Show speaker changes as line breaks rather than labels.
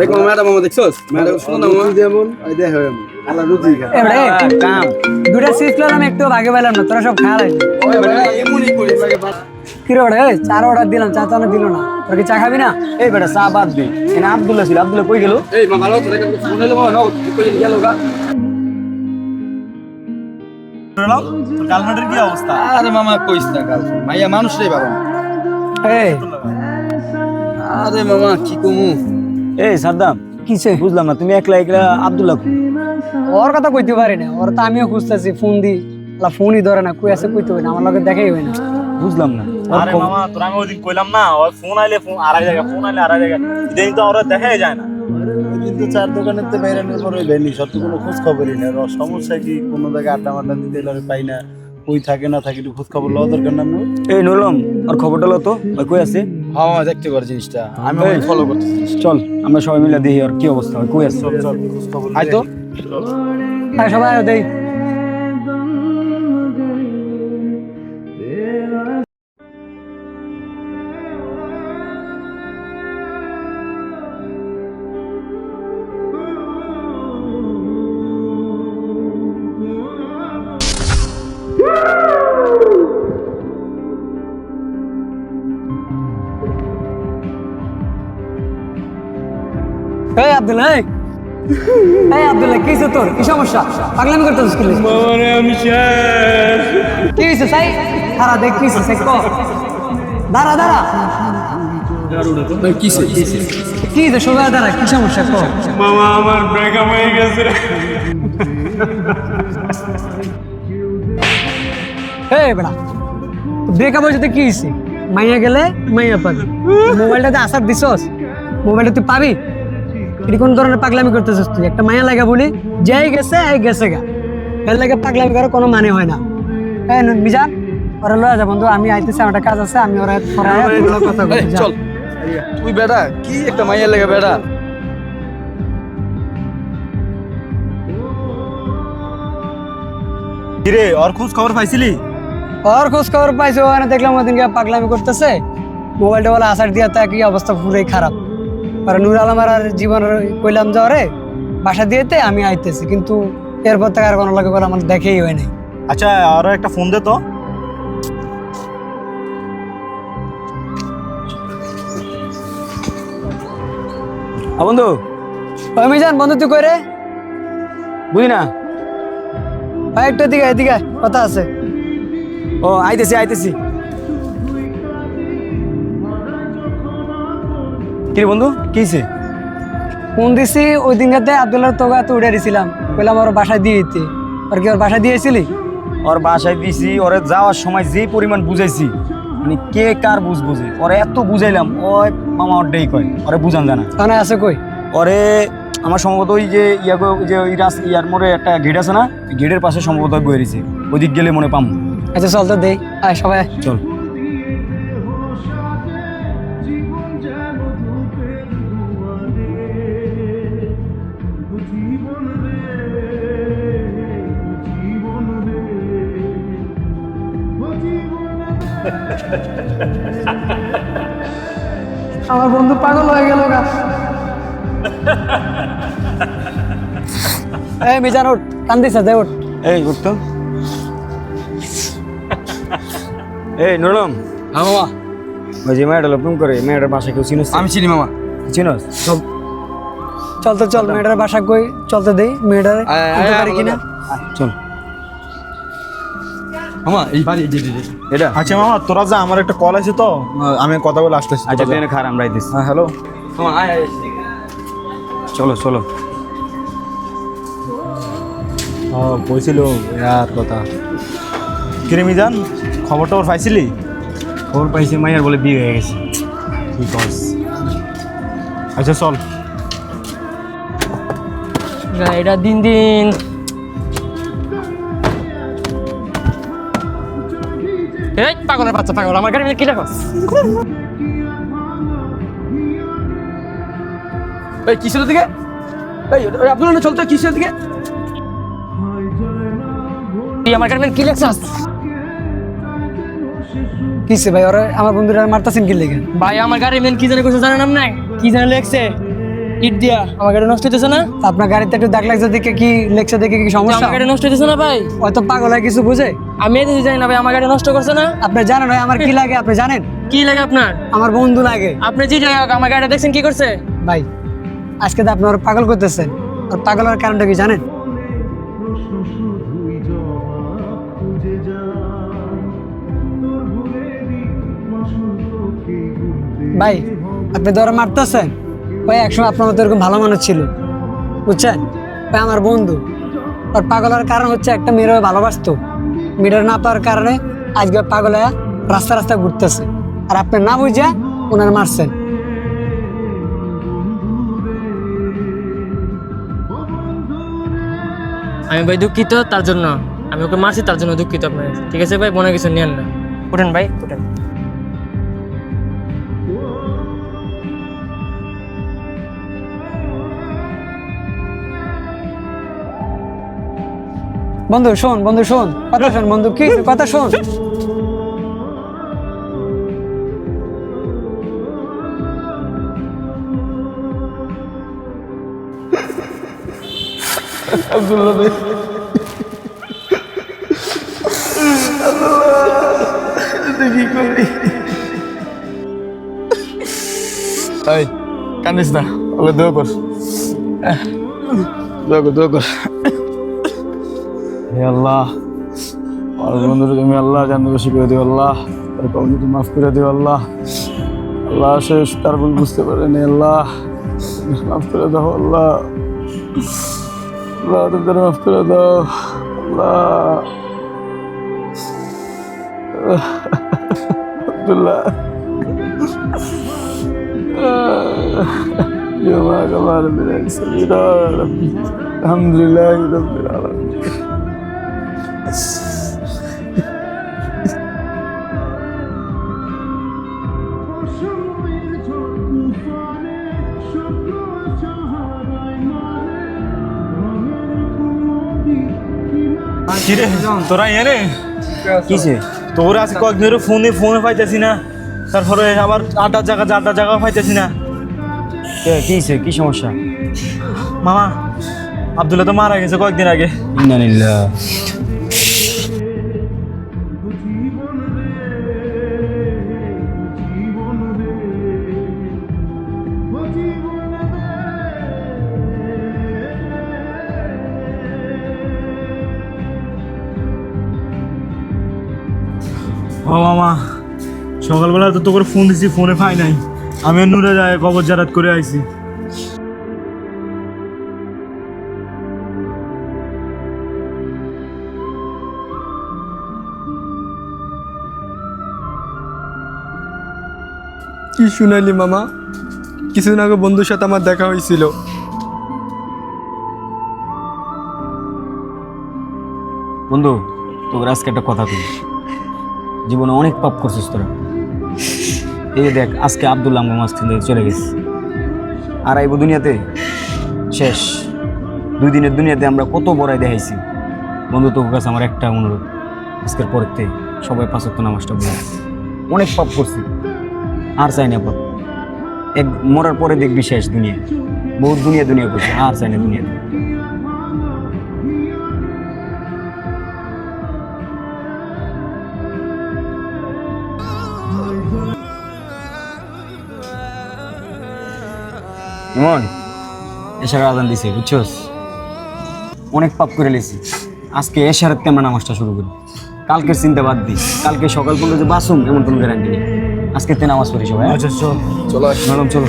দেখ মামা মামা দেখছস মেয়েটা সুন্দর না মামা যেমন এই দেখ এমন আলা রুজি খা
এবারে কাম দুটা সিট পেলাম একটু আগে পেলাম না তোরা সব খাওয়া
ওই বেটা এমনই করি
কি রে ওই চার অর্ডার দিলাম চা তো দিল না তোর কি চা খাবি না
এই বেটা চা বাদ দে এনে আব্দুল্লাহ ছিল আব্দুল্লাহ কই গেল
এই মামা ভালো তো দেখো ফোন হলো মামা নাও কই গেল গা
গার্লফ্রেন্ডের কি অবস্থা?
আরে মামা কইস না কাল মাইয়া মানুষ রে বাবা
এই
আরে মামা কি কমু
এই সাদ্দাম
কিছে
বুঝলাম না তুমি একলা একলা আব্দুল্লাহ কই?
ওর কথা কইতে পারি না ওর তো আমিও খুঁজতেছি ফোন দি ফোনই ধরে না কই আছে কইতে হয় না আমার লগে দেখাই হয় না
বুঝলাম না
আরে মামা তোর আমি ওইদিন কইলাম না ওই ফোন আইলে ফোন আড়াই জায়গা ফোন আইলে আড়াই জায়গা ইদানিং তো ওরা দেখাই যায় না।
কিন্তু চার দোকানের তো বেরানোর পরে ভ্যানি সত্যি কোনো খোঁজ খবরই নেই। আর সমস্যা কি কোনো জায়গায় আড্ডা মাড্ডা দিতে এলে পাই না, কই থাকে না থাকে একটু খোঁজ খবর লওয়া দরকার না আপনার?
এই নুরলম আর খবরটা লো তো ওই কই আছে?
হ্যাঁ মামা দেখতে পার জিনিসটা আমি ফলো করতেছি
চল আমরা সবাই মিলে দেখি আর কি অবস্থা হয় কই আছে
চল চল খোঁজ খবর
আই তো
আর সবাই দেই এই আব্দুল্লাহ এই আব্দুল্লাহ কি হইছে তোর কি সমস্যা পাগলামি করতেছিস কি
মামারে আমি শেষ।
কি হইছে সাই দাঁড়া দেখ কি হইছে কো দাঁড়া দাঁড়া
কিসে
কি হইছে সোজা দাঁড়া কি সমস্যা কো
মামা আমার ব্রেকআপ হয়ে গেছে রে।
এই বেড়া ব্রেকআপ হইছে কি হইছে মাইয়া গেলে মাইয়া পাবি মোবাইলটাতে আসার দিছস মোবাইলটা তুই পাবি এটি কোন ধরনের পাগলামি করতেছিস তুই একটা মায়া লাগা বলি যাই গেছে এই গেছে গা এর লাগে পাগলামি করার কোনো মানে হয় না এই মিজান ওরা লয়া যা বন্ধু আমি আইতেছি আমার একটা কাজ আছে আমি ওরা পড়ায় তোর লগে কথা বলি
চল তুই বেটা কি একটা মাইয়া লাগে বেটা
কিরে ওর খোঁজ খবর পাইছিলি?
ওর খোঁজ খবর পাইছো ওখানে দেখলাম ওদিনকে পাগলামি করতেছে মোবাইলটা বলে আসার দিয়া তা কি অবস্থা পুরোই খারাপ আর নূর আলম আর জীবন কইলাম যাওয়ারে বাসা দিয়েতে আমি আইতেছি কিন্তু এরপর থেকে আর কোনো লাগে আমার দেখেই হয় নাই
আচ্ছা আরো একটা ফোন দে তো।
বন্ধু
ওই মিজান বন্ধু তুই কই রে
বুঝি না
ভাই একটু এদিকে এদিকে আয়, কথা আছে
ও আইতেছি আইতেছি কি রে বন্ধু কি হইছে?
ফোন দিছি ওই দিনকাতে আব্দুল্লাহর তোগা তো উড়ে দিছিলাম কইলাম ওর বাসায় দিয়ে দিতে আর কি ওর বাসায় দিয়েছিলি
ওর বাসায় দিছি ওরে যাওয়ার সময় যে পরিমাণ বুঝাইছি মানে কে কার বুঝ বুঝে ওরে এত বুঝাইলাম ওই মামা ওরটাই কয় ওরে বুঝান জানা
ওখানে আছে কই
ওরে আমার সম্ভবত ওই যে যে ওই ইয়ার মোড়ে একটা গেট আছে না গেটের পাশে সম্ভবত বয়ে রয়েছে ওইদিক গেলে মনে পাম
আচ্ছা চল তো দেই আয় সবাই আয়।
চল
আমার বন্ধু পাগল হয়ে গেল গা এই মিজান উঠ কান্দিস দে উঠ
এই উঠতো এই নুরলম
হ্যাঁ মামা
ওই যে মেয়েটা লোক করে মেয়েটার বাসায় কেউ চিনোস
আমি চিনি মামা
চিনোস
চল তো চল মেয়েটার বাসা কই চলতে দেই মেয়েটার পারি কিনা
চল
মামা এই বাড়ি জি জি
এটা
আচ্ছা মামা তোরা যা আমার একটা কল আছে তো আমি কথা বলে আসতেছি।
আচ্ছা তুই এনে খার আমরা আইতেছি
হ্যাঁ হ্যালো
মামা আয় আয়
চলো চলো
বলছিল আর কথা কিরে মিজান খবর টবর পাইছিলি?
খবর পাইছি মাইয়ার বলে বিয়ে হয়ে গেছে
কি কস? আচ্ছা চল
এটা দিন দিন এই পাগলের বাচ্চা পাগল আমার গাড়ি কি রাখছ
এই কিসের দিকে এই আব্দুল্লাহ চলতো কিসের দিকে
তুই আমার গাড়ি কি রাখছস কিসে ভাই ওরা আমার বন্ধুরা মারতাছেন কি লেগে
ভাই আমার গাড়ি মেন কি জানে কইছে জানেন না কি জানে লেখছে ইট দিয়া আমার গাড়ি নষ্ট হইতেছে না?
আপনার গাড়িতে একটু দাগ লাগছে দেখে কি লেখছে দেখে কি সমস্যা?
আমার গাড়ি নষ্ট হইতেছে না ভাই?
হয়তো পাগল হয় কিছু বুঝে।
আমি এদিকে জানি না ভাই, আমার গাড়ি নষ্ট করছে না?
আপনি জানেন হয় আমার কি লাগে? আপনি জানেন
কি লাগে আপনার?
আমার বন্ধু লাগে।
আপনি যে যাই হোক, আমার গাড়ি দেখছেন কি করছে?
ভাই আজকে তো আপনার পাগল করতেছেন, আর পাগল হওয়ার কারণটা কি জানেন? ভাই আপনি ধরে মারতেছেন, ভাই একসময় আপনার মতো এরকম ভালো মানুষ ছিল, বুঝছেন? ভাই আমার বন্ধু, আর পাগল হওয়ার কারণ হচ্ছে একটা মেয়ের ভালোবাসতো, মেয়েটার না পাওয়ার কারণে আজকে পাগল হয়ে রাস্তা রাস্তা ঘুরতেছে, আর আপনি না বুঝে ওনার মারছেন।
আমি ভাই দুঃখিত তার জন্য, আমি ওকে মারছি তার জন্য দুঃখিত আপনার কাছে। ঠিক আছে ভাই, মনে কিছু নিয়েন না। উঠেন ভাই, উঠেন।
বন্ধু শোন, বন্ধু শোন, কথা শোন বন্ধু, কি কথা শোন।
এই কান্দিস না, ওকে দোয়া কর, দোয়া কর। হে আল্লাহ, আমার বন্ধুরা তুমি আল্লাহ জানতে বেশি করে দিও আল্লাহ, তার কবর তুমি মাফ করে দিও আল্লাহ। আল্লাহ শেষ তার ভুল বুঝতে পারেনি আল্লাহ, মাফ করে দাও আল্লাহ। আল্লাহ তুমি তার মাফ করে দাও আল্লাহ। আব্দুল্লাহ جزاك الله رب العالمين يا ربي الحمد لله رب العالمين
কিরে তোরা এনে
কিসে?
তোর আজকে কয়েকদিন ধরে ফোনে পাইতেছি না, তারপরে আবার আড্ডার জায়গা পাইতেছি না।
কিসে? কি সমস্যা?
মামা আব্দুল্লাহ তো মারা গেছে কয়েকদিন আগে।
ইন্নালিল্লাহ।
ও মামা, সকালবেলা তো তোকে ফোন দিছি, ফোনে পাই নাই। আমি আর নূরে যাই কবর জারাত করে আইছি।
কি শুনাইলি মামা? কিছুদিন আগে বন্ধুর সাথে আমার দেখা হয়েছিল।
বন্ধু তোর আজকে একটা কথা তুই, জীবনে অনেক পাপ করছিস তোরা। এই দেখ আজকে আব্দুল্লাহ আমার মাঝখান থেকে চলে গেছে, আর আইব দুনিয়াতে শেষ। 2 দিনের দুনিয়াতে আমরা কত বড়াই দেখাইছি। বন্ধু তোর কাছে আমার একটা অনুরোধ, আজকের পরের থেকে সবাই 5 ওয়াক্ত নামাজটা পড়ে। অনেক পাপ করছি, আর চাই না পাপ। মরার পরে দেখবি শেষ দুনিয়া, বহুত দুনিয়া করছি, আর চাই না দুনিয়াতে। ইমন এশার আজান দিছে, বুঝছস? অনেক পাপ করে লেছি, আজকে এশারের আমরা নামাজটা শুরু করি। কালকের চিন্তা বাদ দিই, কালকে সকাল পর্যন্ত যে বাসুম এমন কোনো গ্যারান্টি নেই। আজকে নামাজ পড়ি সবাই।
আচ্ছা চল
ম্যাডাম চলো।